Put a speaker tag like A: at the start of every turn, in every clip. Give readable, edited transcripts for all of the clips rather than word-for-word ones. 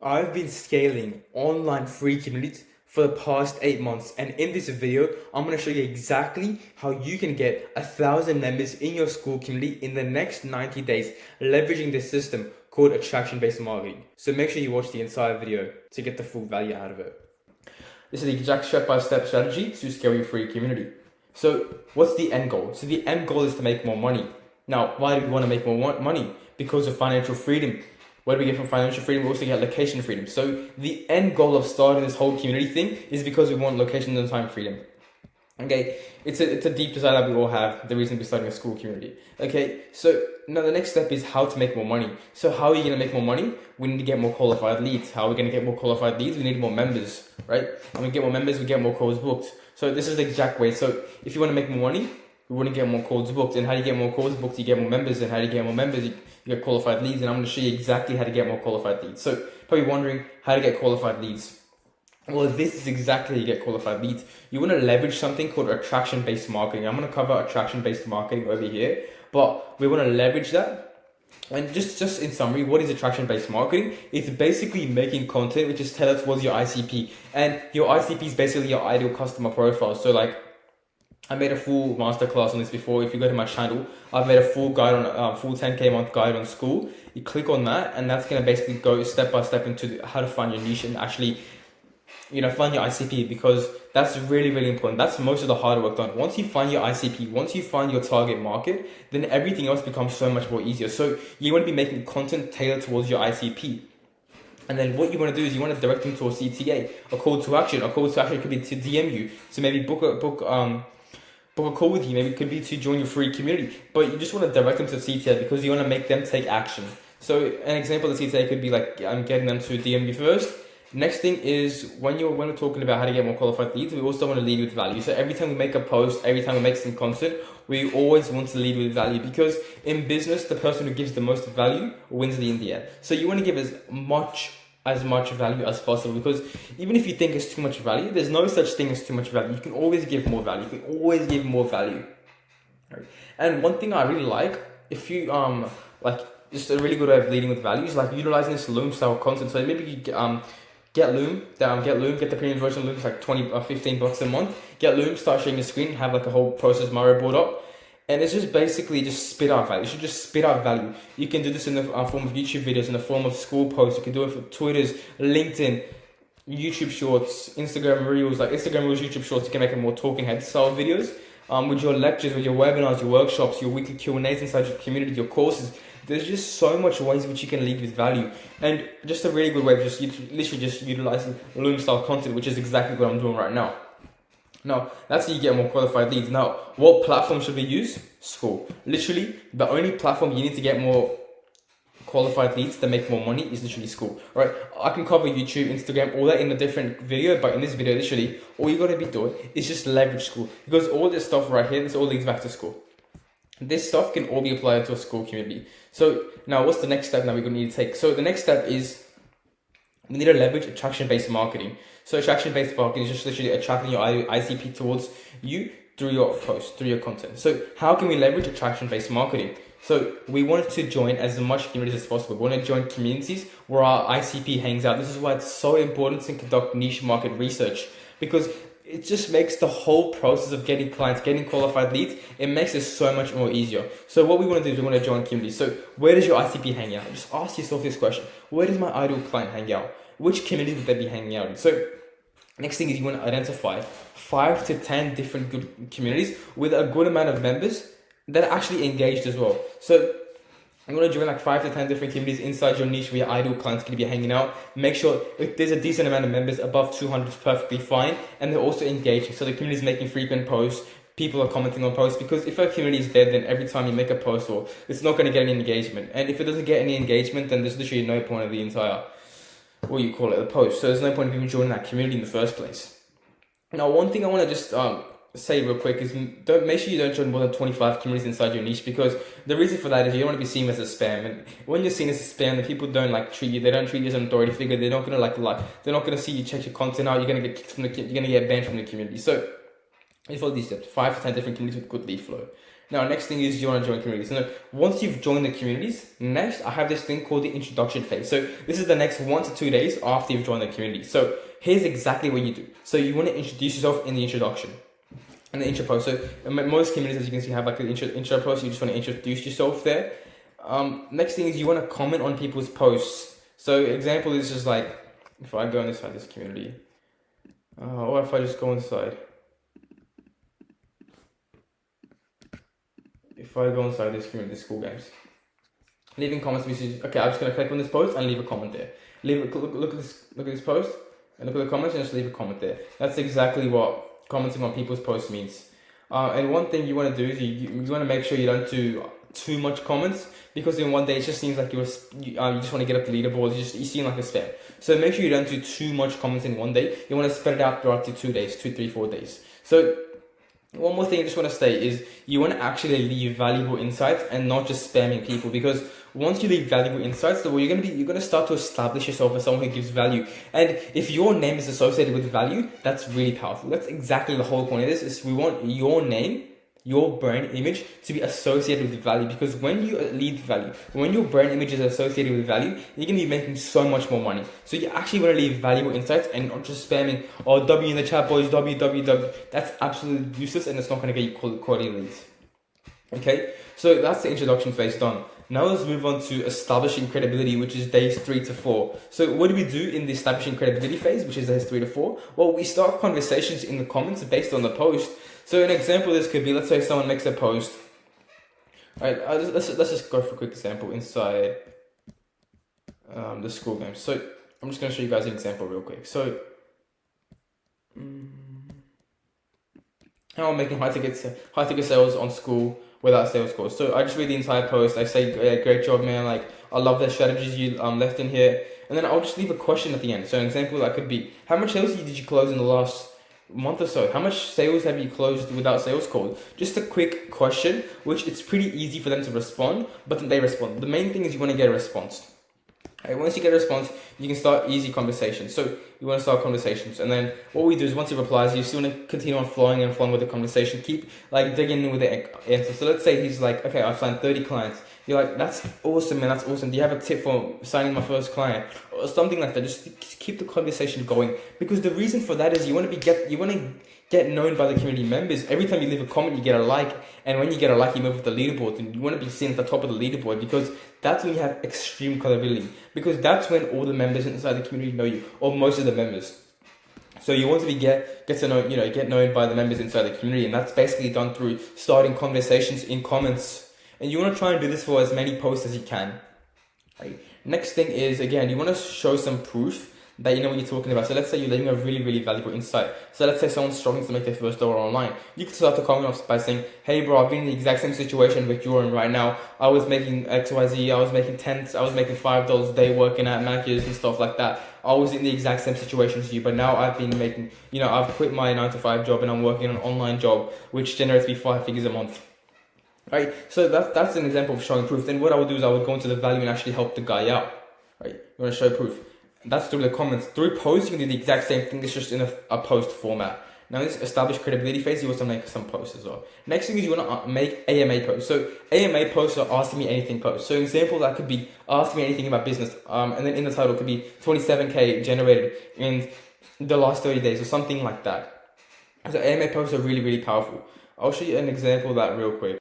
A: I've been scaling online free communities for the past 8 months, and in this video, I'm going to show you exactly how you can get 1,000 members in your Skool community in the next 90 days, leveraging this system called attraction-based marketing. So make sure you watch the entire video to get the full value out of it. This is the exact step-by-step strategy to scale your free community. So what's the end goal? So the end goal is to make more money. Now, why do we want to make more money? Because of financial freedom. What do we get from financial freedom? We also get location freedom. So the end goal of starting this whole community thing is because we want location and time freedom. Okay, it's a deep desire that we all have, the reason we're starting a Skool community. Okay, so now the next step is how to make more money. So how are you going to make more money? We need to get more qualified leads. How are we going to get more qualified leads? We need more members, right? And we get more members, we get more calls booked. So this is the exact way. So if you want to make more money, we want to get more calls booked. And how do you get more calls booked? You get more members. And how do you get more members? You get qualified leads. And I'm going to show you exactly how to get more qualified leads. So probably wondering how to get qualified leads. Well, this is exactly how you get qualified leads. You want to leverage something called attraction-based marketing. I'm going to cover attraction-based marketing over here, but we want to leverage that. And just in summary, what is attraction-based marketing? It's basically making content which is tailored towards your ICP. And your ICP is basically your ideal customer profile. So like, I made a full masterclass on this before. If you go to my channel, I've made a full guide on full 10K month guide on Skool. You click on that, and that's going to basically go step by step into how to find your niche and actually, find your ICP, because that's really, really important. That's most of the hard work done. Once you find your ICP, once you find your target market, then everything else becomes so much more easier. So you want to be making content tailored towards your ICP. And then what you want to do is you want to direct them to a CTA, a call to action. A call to action could be to DM you, to maybe book a call with you. Maybe it could be to join your free community. But you just want to direct them to CTA because you want to make them take action. So an example of CTA could be like, I'm getting them to DM you first. Next thing is when we're talking about how to get more qualified leads, we also want to lead with value. So every time we make a post, every time we make some content, we always want to lead with value, because in business, the person who gives the most value wins in the end. So you want to give as much value as possible, because even if you think it's too much value, there's no such thing as too much value. You can always give more value. You can always give more value. Right? And one thing I really like, if you just a really good way of leading with value is like utilizing this Loom style content. So maybe you get Loom, get the premium version of Loom. It's like 20 or 15 bucks a month. Get Loom, start sharing your screen, have like a whole process Mario board up. And it's just basically just spit out value. You should just spit out value. You can do this in the form of YouTube videos, in the form of Skool posts. You can do it for Twitters, LinkedIn, YouTube Shorts, Instagram Reels. Like Instagram Reels, YouTube Shorts, you can make it more talking head style videos. With your lectures, with your webinars, your workshops, your weekly Q&As inside your community, your courses. There's just so much ways which you can lead with value. And just a really good way of literally just utilizing Loom style content, which is exactly what I'm doing right now. Now, that's how you get more qualified leads. Now, what platform should we use? Skool. Literally, the only platform you need to get more qualified leads to make more money is literally Skool. Right? I can cover YouTube, Instagram, all that in a different video, but in this video, literally, all you gotta be doing is just leverage Skool. Because all this stuff right here, this all leads back to Skool. This stuff can all be applied to a Skool community. So now what's the next step now we're going to need to take? So the next step is we need to leverage attraction-based marketing. So attraction-based marketing is just literally attracting your ICP towards you through your posts, through your content. So how can we leverage attraction-based marketing? So we want to join as much communities as possible. We want to join communities where our ICP hangs out. This is why it's so important to conduct niche market research, because it just makes the whole process of getting clients, getting qualified leads, it makes it so much more easier. So what we want to do is we want to join communities. So where does your ICP hang out? Just ask yourself this question. Where does my ideal client hang out? Which community would they be hanging out in? So next thing is you want to identify 5 to 10 different good communities with a good amount of members that are actually engaged as well. So I'm going to join like 5 to 10 different communities inside your niche where your ideal clients going to be hanging out. Make sure if there's a decent amount of members, above 200 is perfectly fine. And they're also engaging. So the community is making frequent posts. People are commenting on posts. Because if a community is dead, then every time you make a post, or it's not going to get any engagement. And if it doesn't get any engagement, then there's literally no point of the entire, the post. So there's no point of even joining that community in the first place. Now, one thing I want to just say real quick is make sure you don't join more than 25 communities inside your niche, because the reason for that is you don't want to be seen as a spam. And when you're seen as a spam, the people don't treat you. They don't treat you as an authority figure. They're not gonna they're not gonna see you check your content out. You're gonna get kicked you're gonna get banned from the community. So you follow these steps: 5 to 10 different communities with good lead flow. Now, next thing is you want to join communities. Now, once you've joined the communities, next I have this thing called the introduction phase. So this is the next 1 to 2 days after you've joined the community. So here's exactly what you do. So you want to introduce yourself in the introduction and the intro post. So most communities, as you can see, have like an intro post. You just want to introduce yourself there. Next thing is you want to comment on people's posts. So example is just like, if I go inside this community, or if I just go inside. If I go inside this community, Skool games, leaving comments, okay, I'm just gonna click on this post and leave a comment there. Look at this post and look at the comments and just leave a comment there. That's exactly what commenting on people's posts means. And one thing you want to do is you want to make sure you don't do too much comments, because in one day it just seems like you just want to get up the leaderboards. You seem like a spam. So make sure you don't do too much comments in one day. You want to spread it out throughout the 2 days, 2, 3, 4 days. So one more thing I just want to state is you want to actually leave valuable insights and not just spamming people, because once you leave valuable insights, you're going to start to establish yourself as someone who gives value. And if your name is associated with value, that's really powerful. That's exactly the whole point of this. Is we want your name, your brand image to be associated with value, because when you lead value, when your brand image is associated with value, you're going to be making so much more money. So you actually want to leave valuable insights and not just spamming, oh, W in the chat, boys, W. That's absolutely useless, and it's not going to get you quality leads. Okay, so that's the introduction phase done. Now let's move on to establishing credibility, which is days 3 to 4. So what do we do in the establishing credibility phase, which is days 3 to 4? Well, we start conversations in the comments based on the post. So an example of this could be, let's say someone makes a post. All right, let's just go for a quick example inside the Skool games. So I'm just going to show you guys an example real quick. So how I'm making high ticket sales on Skool without sales calls. So I just read the entire post. I say, great job, man. Like, I love the strategies you left in here. And then I'll just leave a question at the end. So an example that could be, how much sales did you close in the last month or so? How much sales have you closed without sales calls? Just a quick question, which it's pretty easy for them to respond, but then they respond. The main thing is you want to get a response. Right, once you get a response, you can start easy conversations. So you want to start conversations, and then what we do is once he replies, you still want to continue on flowing with the conversation. Keep like digging in with the answer. So let's say he's like, okay, I've signed 30 clients. You're like, that's awesome, man. That's awesome. Do you have a tip for signing my first client or something like that? Just keep the conversation going, because the reason for that is you want to get known by the community members. Every time you leave a comment, you get a like, and when you get a like, you move up the leaderboard, and you want to be seen at the top of the leaderboard, because that's when you have extreme credibility, because that's when all the members inside the community know you, or most of the members. So you want to get known by the members inside the community, and that's basically done through starting conversations in comments. And you want to try and do this for as many posts as you can. Right. Next thing is, again, you want to show some proof that you know what you're talking about. So let's say you're leaving a really, really valuable insight. So let's say someone's struggling to make their first dollar online. You can start the comment off by saying, hey bro, I've been in the exact same situation which you're in right now. I was making XYZ, I was making $5 a day working at Macca's and stuff like that. I was in the exact same situation as you, but now I've been making, I've quit my 9-to-5 job and I'm working an online job which generates me 5 figures a month. Right, so that's an example of showing proof. Then what I would do is I would go into the value and actually help the guy out. Right, you want to show proof. That's through the comments. Through posts, you can do the exact same thing. It's just in a post format. Now, this established credibility phase, you also make some posts as well. Next thing is you want to make AMA posts. So AMA posts are Ask Me Anything posts. So example that could be Ask Me Anything about business. And then in the title could be 27K generated in the last 30 days or something like that. So AMA posts are really, really powerful. I'll show you an example of that real quick.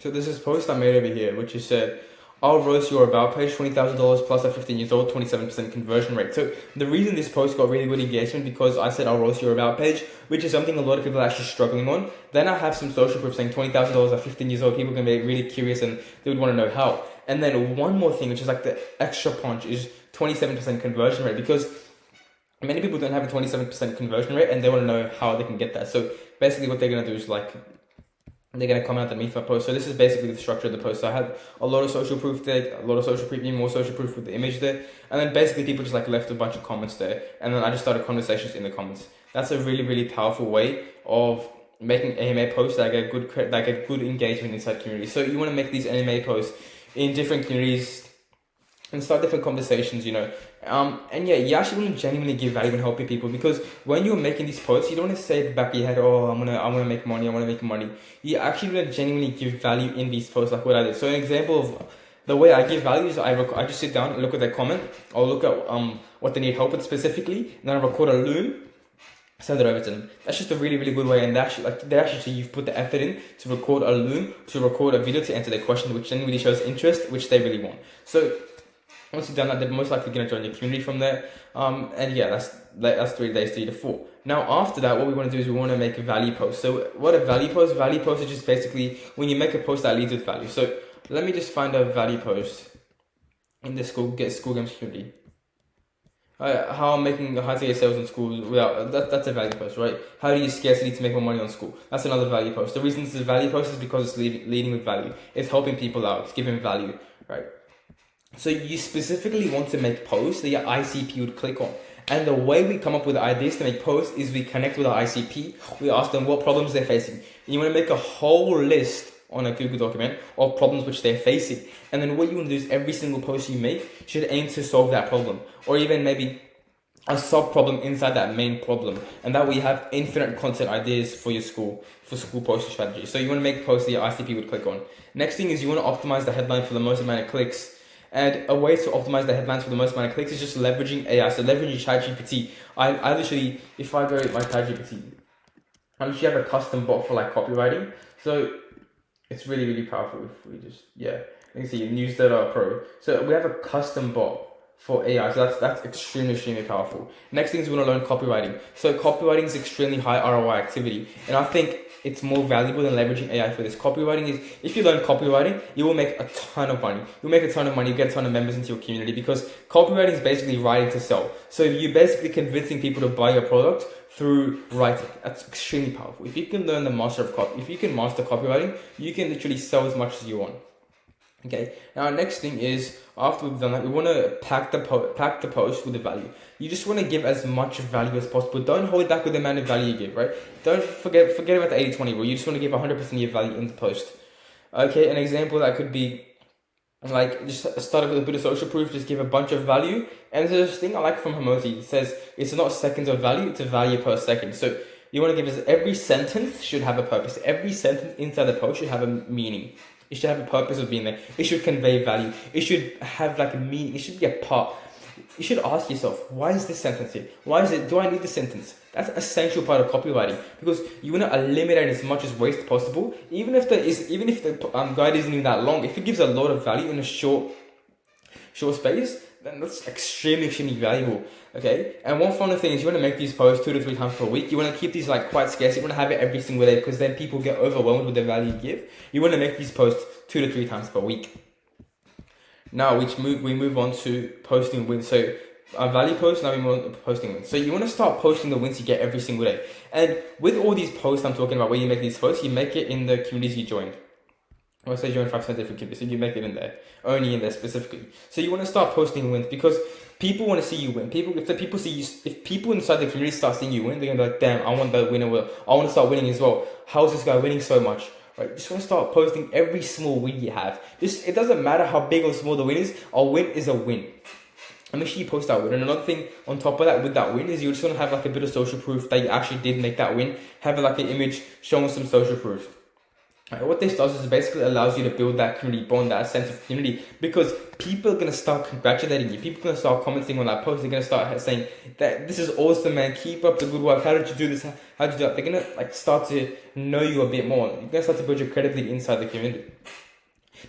A: So there's this post I made over here, which is said, I'll roast your about page, $20,000 plus at 15 years old, 27% conversion rate. So the reason this post got really good engagement, because I said I'll roast your about page, which is something a lot of people are actually struggling on. Then I have some social proof saying $20,000 at 15 years old. People can be really curious and they would want to know how. And then one more thing, which is like the extra punch, is 27% conversion rate, because many people don't have a 27% conversion rate and they want to know how they can get that. So basically what they're going to do is they're going to comment underneath my post. So this is basically the structure of the post. So I had a lot of social proof there, a lot of social proof, even more social proof with the image there. And then basically people just left a bunch of comments there. And then I just started conversations in the comments. That's a really, really powerful way of making AMA posts that get good engagement inside communities. So you want to make these AMA posts in different communities and start different conversations, and yeah, you actually want to genuinely give value and helping people, because when you're making these posts, you don't want to say at the back of your head, oh, I want to make money, I want to make money. You actually want to genuinely give value in these posts, like what I did. So an example of the way I give value is I just sit down and look at their comment, or look at what they need help with specifically, and then I record a loom, send it over to them. That's just a really, really good way, and they actually see you've put the effort in to record a loom, to record a video to answer their question, which then really shows interest, which they really want. So once you've done that, they're most likely going to join your community from there. And yeah, that's 3 days, 3 to 4. Now after that, what we want to do is we want to make a value post. So what a value post? Value post is just basically when you make a post that leads with value. So let me just find a value post in the Skool Games community. How to get sales on Skool without that's a value post, right? How do you scarcity to make more money on Skool? That's another value post. The reason this is a value post is because it's leading with value. It's helping people out. It's giving value, right? So you specifically want to make posts that your ICP would click on. And the way we come up with ideas to make posts is we connect with our ICP. We ask them what problems they're facing. And you want to make a whole list on a Google document of problems which they're facing. And then what you want to do is every single post you make should aim to solve that problem, or even maybe a sub problem inside that main problem. And that way you have infinite content ideas for your Skool posting strategy. So you want to make posts that your ICP would click on. Next thing is you want to optimize the headline for the most amount of clicks. And a way to optimize the headlines for the most amount of clicks is just leveraging AI. So leveraging ChatGPT. I literally, if I go to my ChatGPT, I literally have a custom bot for like copywriting. So it's really, really powerful. If we just, you can see Newsletter Pro. So we have a custom bot for AI. So that's extremely, extremely powerful. Next thing is we want to learn copywriting. So copywriting is extremely high ROI activity. And I think it's more valuable than leveraging AI for this. Copywriting is, if you learn copywriting, you will make a ton of money. You'll make a ton of money, you get a ton of members into your community, because copywriting is basically writing to sell. So you're basically convincing people to buy your product through writing. That's extremely powerful. If you can learn the master of if you can master copywriting, you can literally sell as much as you want. Okay, now next thing is, after we've done that, we want to pack the post with the value. You just want to give as much value as possible. Don't hold back with the amount of value you give, right? Don't forget about the 80-20 rule. You just want to give 100% of your value in the post. Okay, an example that could be like, just start with a bit of social proof, just give a bunch of value. And there's this thing I like from Hamoti. It says it's not seconds of value, it's a value per second. So you want to give us, every sentence should have a purpose. Every sentence inside the post should have a meaning. It should have a purpose of being there. It should convey value. It should have like a meaning. It should be a part. You should ask yourself, why is this sentence here? Do I need this sentence? That's an essential part of copywriting, because you want to eliminate as much as waste possible. Even if the guide isn't even that long, if it gives a lot of value in a short space, then that's extremely, extremely valuable. Okay, and one final thing is you want to make these posts 2 to 3 times per week. You want to keep these like quite scarce. You want to have it every single day, because then people get overwhelmed with the value you give. You want to make these posts 2 to 3 times per week. Now we move on to posting wins. So a value post, now we move on to posting wins. So you want to start posting the wins you get every single day. And with all these posts I'm talking about, where you make these posts, you make it in the communities you joined. Or say join 5% different communities, so you make it in there, only in there specifically. So you want to start posting wins, because people want to see you win. If people inside the community start seeing you win, they're gonna be like, damn, I want that winner. I want to start winning as well. How is this guy winning so much? Right? You just want to start posting every small win you have. It doesn't matter how big or small the win is. A win is a win. And make sure you post that win. And another thing on top of that, with that win, is you just want to have like a bit of social proof that you actually did make that win. Have like an image showing some social proof. Right, what this does is basically allows you to build that community bond, that sense of community, because people are going to start congratulating you. People are going to start commenting on that post. They're going to start saying that this is awesome, man. Keep up the good work. How did you do this? How did you do that? They're going to like start to know you a bit more. You're going to start to build your credibility inside the community.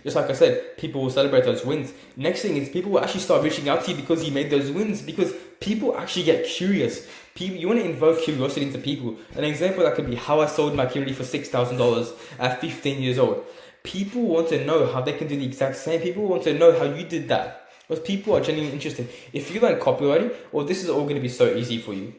A: Just like I said, people will celebrate those wins. Next thing is people will actually start reaching out to you because you made those wins, because people actually get curious. You want to invoke curiosity into people. An example that could be how I sold my community for $6,000 at 15 years old. People want to know how they can do the exact same. People want to know how you did that, because people are genuinely interested. If you learn copywriting, well, this is all going to be so easy for you.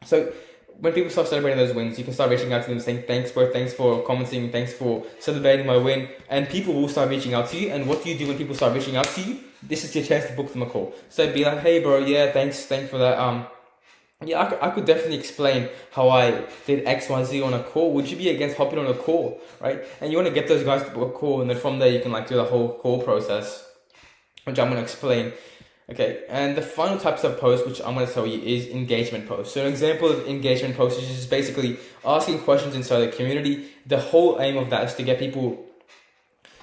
A: So when people start celebrating those wins, you can start reaching out to them saying, thanks bro, thanks for commenting, thanks for celebrating my win. And people will start reaching out to you. And what do you do when people start reaching out to you? This is your chance to book them a call. So be like, hey bro, yeah, thanks for that. Yeah, I could definitely explain how I did X, Y, Z on a call. Would you be against hopping on a call, right? And you want to get those guys to book a call, and then from there you can like do the whole call process. which I'm going to explain. Okay, and the final types of posts which I'm going to tell you is engagement posts. So an example of engagement posts is just basically asking questions inside the community. The whole aim of that is to get people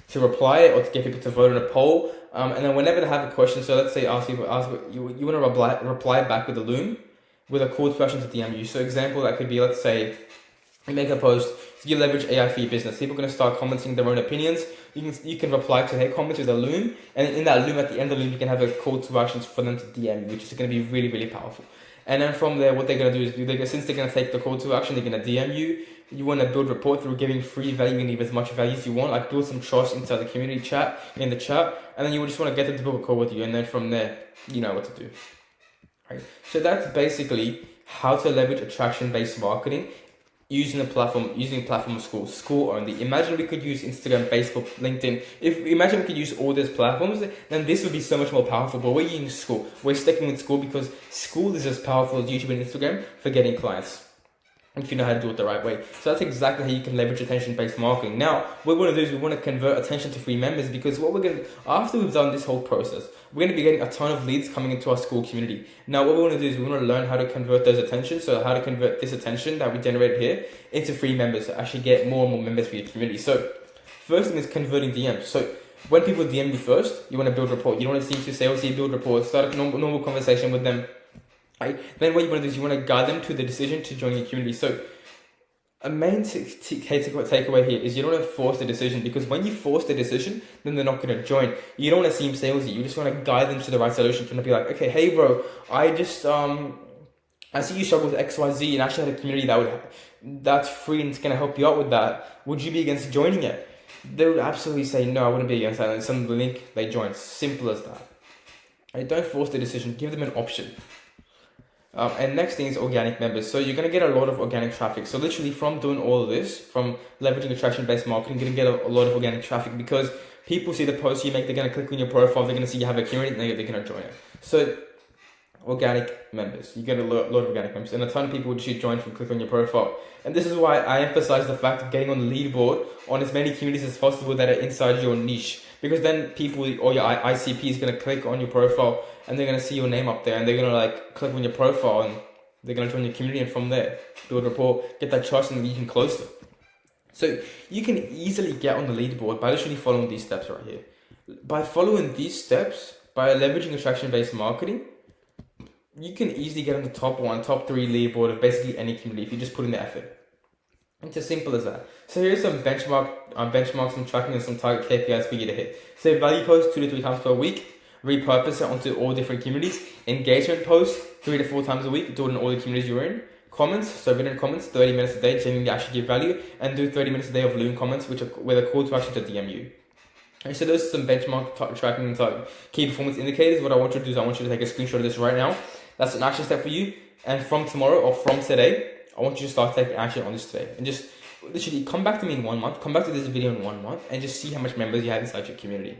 A: to reply or to get people to vote on a poll. And then whenever they have a question, so let's say you want to reply back with a loom with a call to action to DM you. So example that could be, let's say you make a post, so you leverage AI for your business. People are going to start commenting their own opinions. You can reply to their comments with a loom, and in that loom, at the end of the loom, you can have a call to actions for them to DM you, which is going to be really, really powerful. And then from there, what they're going to do is, since they're going to take the call to action, they're going to DM you. You want to build rapport through giving free value. You can give as much value as you want, like build some trust inside the community chat, in the chat, and then you just want to get them to book a call with you, and then from there, you know what to do. Right? So that's basically how to leverage attraction-based marketing using the platform of Skool only. Imagine we could use Instagram, Facebook, LinkedIn. Imagine we could use all these platforms, then this would be so much more powerful. But we're using Skool. We're sticking with Skool because Skool is as powerful as YouTube and Instagram for getting clients, if you know how to do it the right way. So that's exactly how you can leverage attention-based marketing. Now, what we want to do is we want to convert attention to free members, because what we're going to, after we've done this whole process, we're going to be getting a ton of leads coming into our Skool community. Now, what we want to do is we want to learn how to convert those attention, so how to convert this attention that we generated here into free members, to actually get more and more members for your community. So, first thing is converting DMs. So, when people DM you first, you want to build rapport. You don't want to seem too salesy, build rapport, start a normal conversation with them. Right? Then what you want to do is you want to guide them to the decision to join your community. So a main takeaway here is you don't want to force the decision, because when you force the decision, then they're not going to join. You don't want to seem salesy. You just want to guide them to the right solution. You want to be like, okay, hey bro, I see you struggle with XYZ and actually had a community that's free and it's going to help you out with that. Would you be against joining it? They would absolutely say, no, I wouldn't be against that. And send them the link, they join. Simple as that. Right? Don't force the decision. Give them an option. And next thing is organic members. So you're going to get a lot of organic traffic. So literally from doing all of this, from leveraging attraction-based marketing, you're going to get a lot of organic traffic, because people see the posts you make, they're going to click on your profile, they're going to see you have a community, and they're going to join it. So organic members, you get a lot of organic members, and a ton of people would join from click on your profile. And this is why I emphasize the fact of getting on the leaderboard on as many communities as possible that are inside your niche, because then people or your ICP is going to click on your profile and they're going to see your name up there, and they're going to like click on your profile and they're going to join your community, and from there build rapport, get that trust, and you can close them. So you can easily get on the leaderboard by literally following these steps right here. By following these steps, by leveraging attraction-based marketing, you can easily get on the top 3 leaderboard of basically any community if you just put in the effort. It's as simple as that. So here's some benchmarks, some tracking, and some target KPIs for you to hit. So value posts 2 to 3 times per week. Repurpose it onto all different communities. Engagement posts 3 to 4 times a week. Do it in all the communities you're in. Comments, so written comments 30 minutes a day, genuinely actually give value, and do 30 minutes a day of loom comments, which are with a call to action to DM you. And so those are some benchmark tracking and key performance indicators. What I want you to do is I want you to take a screenshot of this right now. That's an action step for you. And from tomorrow or from today, I want you to start taking action on this today. And just literally come back to me in 1 month, come back to this video in 1 month, and just see how much members you have inside your community.